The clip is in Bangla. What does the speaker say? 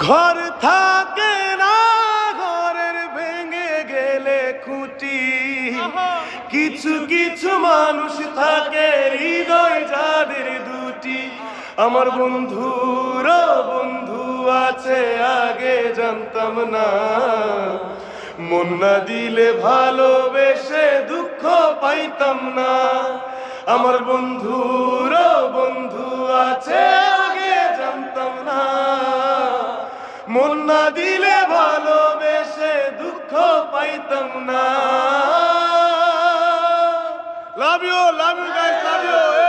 ঘর থাকে না, ঘরের ভেঙে গেলে খুঁটি। কিছু কিছু মানুষ থাকে হৃদয় যাদের দুটি। আমার বন্ধুর বন্ধু আছে আগে জানতাম না, মন না দিলে ভালোবেসে দুঃখ পাইতাম না। আমার বন্ধুর বন্ধু আছে আগে জানতাম না, মন না দিলে ভালোবেসে দুঃখ পাইতাম না। Love you guys, love you.